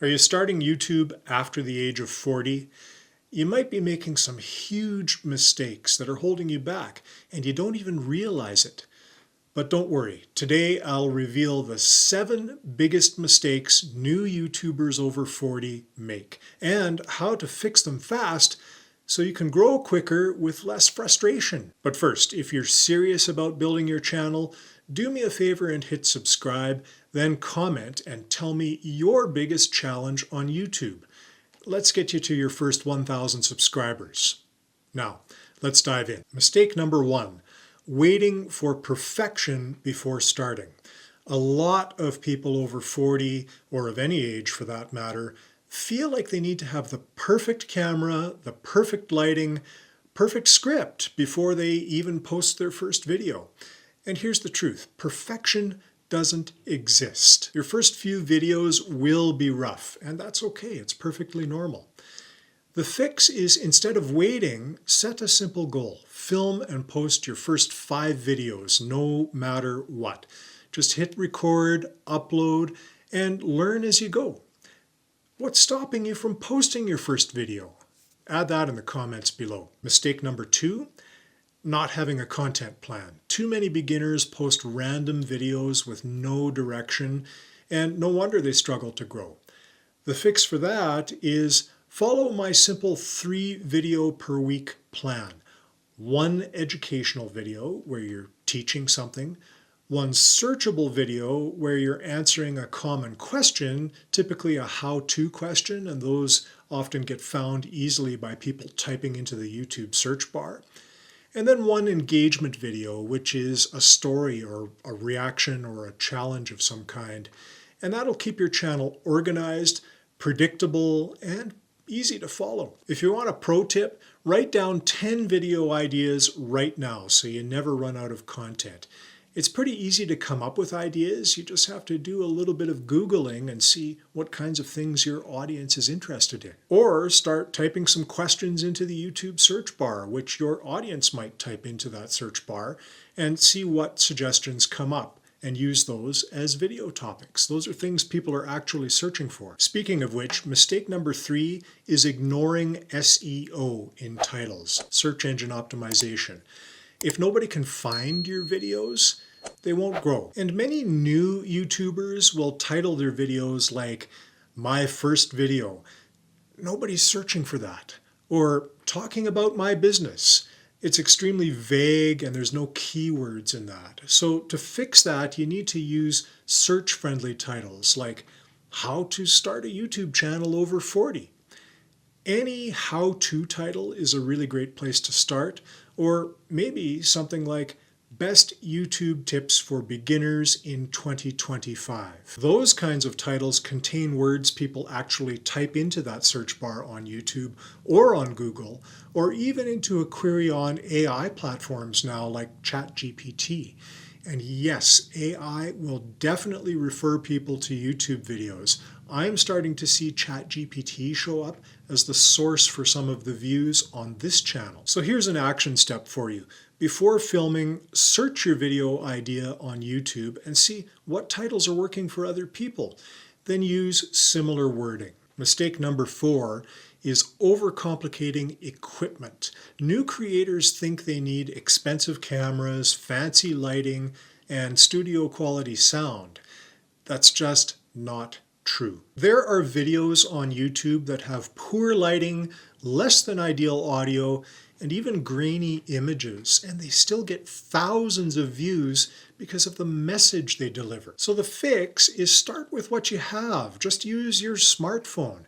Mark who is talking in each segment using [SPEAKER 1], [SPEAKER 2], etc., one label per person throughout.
[SPEAKER 1] Are you starting YouTube after the age of 40? You might be making some huge mistakes that are holding you back, and you don't even realize it. But don't worry, today I'll reveal the 7 biggest mistakes new YouTubers over 40 make, and how to fix them fast so you can grow quicker with less frustration. But first, if you're serious about building your channel, do me a favor and hit subscribe, then comment and tell me your biggest challenge on YouTube. Let's get you to your first 1,000 subscribers. Now, let's dive in. Mistake number 1, waiting for perfection before starting. A lot of people over 40, or of any age for that matter, feel like they need to have the perfect camera, the perfect lighting, perfect script before they even post their first video. And here's the truth, perfection doesn't exist. Your first few videos will be rough, and that's okay, it's perfectly normal. The fix is, instead of waiting, set a simple goal. Film and post your first 5 videos, no matter what. Just hit record, upload, and learn as you go. What's stopping you from posting your first video? Add that in the comments below. Mistake number 2, not having a content plan. Too many beginners post random videos with no direction, and no wonder they struggle to grow. The fix for that is follow my simple 3 video per week plan. 1 educational video where you're teaching something, 1 searchable video where you're answering a common question, typically a how-to question, and those often get found easily by people typing into the YouTube search bar. And then 1 engagement video, which is a story or a reaction or a challenge of some kind. And that'll keep your channel organized, predictable, and easy to follow. If you want a pro tip, write down 10 video ideas right now so you never run out of content. It's pretty easy to come up with ideas. You just have to do a little bit of Googling and see what kinds of things your audience is interested in. Or start typing some questions into the YouTube search bar, which your audience might type into that search bar, and see what suggestions come up and use those as video topics. Those are things people are actually searching for. Speaking of which, mistake number 3 is ignoring SEO in titles, search engine optimization. If nobody can find your videos, they won't grow. And many new YouTubers will title their videos like, "My first video." Nobody's searching for that. Or, "Talking about my business." It's extremely vague and there's no keywords in that. So to fix that, you need to use search-friendly titles like, "How to start a YouTube channel over 40." Any how-to title is a really great place to start, or maybe something like Best YouTube Tips for Beginners in 2025. Those kinds of titles contain words people actually type into that search bar on YouTube or on Google, or even into a query on AI platforms now like ChatGPT. And yes, AI will definitely refer people to YouTube videos. I'm starting to see ChatGPT show up as the source for some of the views on this channel. So here's an action step for you. Before filming, search your video idea on YouTube and see what titles are working for other people. Then use similar wording. Mistake number 4 is overcomplicating equipment. New creators think they need expensive cameras, fancy lighting, and studio quality sound. That's just not true. There are videos on YouTube that have poor lighting, less than ideal audio, and even grainy images, and they still get thousands of views because of the message they deliver. So the fix is start with what you have. Just use your smartphone.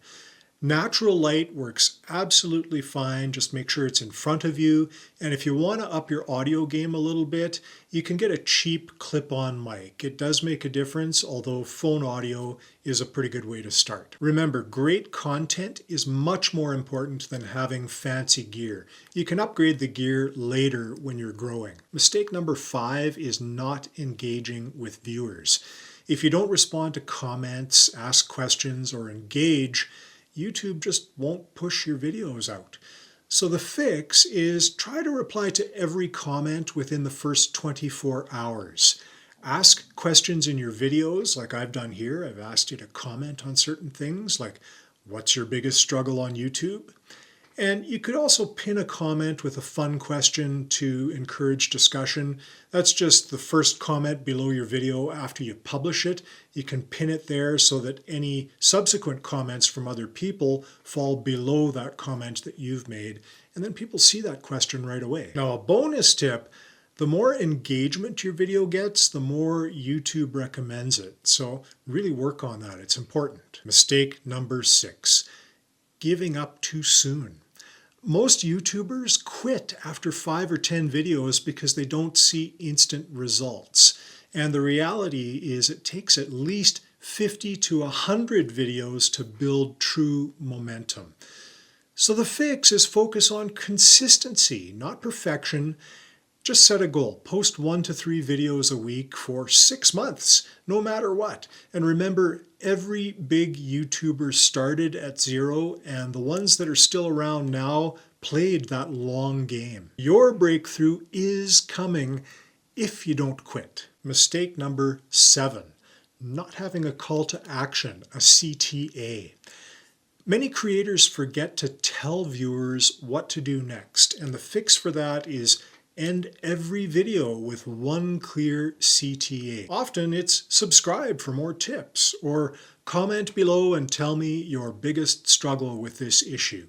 [SPEAKER 1] Natural light works absolutely fine. Just make sure it's in front of you. And if you want to up your audio game a little bit, you can get a cheap clip-on mic. It does make a difference, although phone audio is a pretty good way to start. Remember, great content is much more important than having fancy gear. You can upgrade the gear later when you're growing. Mistake number 5 is not engaging with viewers. If you don't respond to comments, ask questions, or engage, YouTube just won't push your videos out. So the fix is try to reply to every comment within the first 24 hours. Ask questions in your videos like I've done here. I've asked you to comment on certain things like, what's your biggest struggle on YouTube? And you could also pin a comment with a fun question to encourage discussion. That's just the first comment below your video after you publish it. You can pin it there so that any subsequent comments from other people fall below that comment that you've made, and then people see that question right away. Now, a bonus tip: the more engagement your video gets, the more YouTube recommends it. So really work on that. It's important. Mistake number 6, giving up too soon. Most YouTubers quit after 5 or 10 videos because they don't see instant results. And the reality is it takes at least 50 to 100 videos to build true momentum. So the fix is focus on consistency, not perfection. Just set a goal. Post 1 to 3 videos a week for 6 months, no matter what. And remember, every big YouTuber started at 0, and the ones that are still around now played that long game. Your breakthrough is coming if you don't quit. Mistake number 7, not having a call to action, a CTA. Many creators forget to tell viewers what to do next, and the fix for that is end every video with One Clear CTA. Often it's subscribe for more tips, or comment below and tell me your biggest struggle with this issue,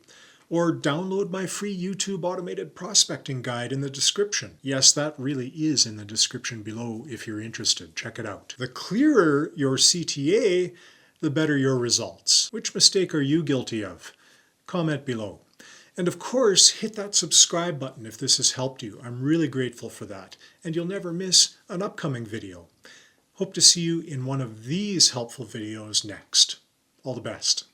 [SPEAKER 1] or download my free YouTube automated prospecting guide in the description. Yes, that really is in the description below if you're interested. Check it out. The clearer your CTA, the better your results. Which mistake are you guilty of? Comment below. And of course, hit that subscribe button if this has helped you. I'm really grateful for that. And you'll never miss an upcoming video. Hope to see you in one of these helpful videos next. All the best.